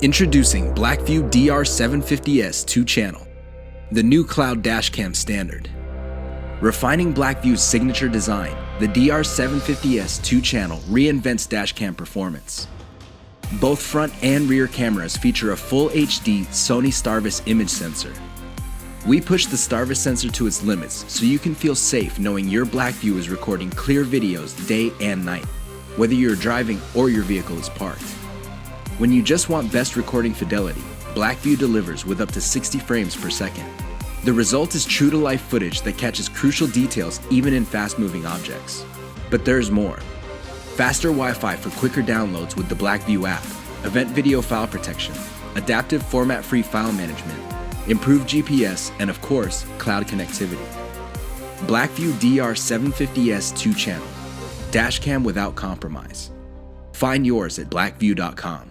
Introducing BlackVue DR750S 2-channel, the new cloud dashcam standard. Refining BlackVue's signature design, the DR750S 2-channel reinvents dashcam performance. Both front and rear cameras feature a full HD Sony Starvis image sensor. We push the Starvis sensor to its limits so you can feel safe knowing your BlackVue is recording clear videos day and night, whether you're driving or your vehicle is parked. When you just want best recording fidelity, BlackVue delivers with up to 60 frames per second. The result is true-to-life footage that catches crucial details even in fast-moving objects. But there's more. Faster Wi-Fi for quicker downloads with the BlackVue app, event video file protection, adaptive format-free file management, improved GPS, and of course, cloud connectivity. BlackVue DR750S 2-channel. Dashcam without compromise. Find yours at BlackVue.com.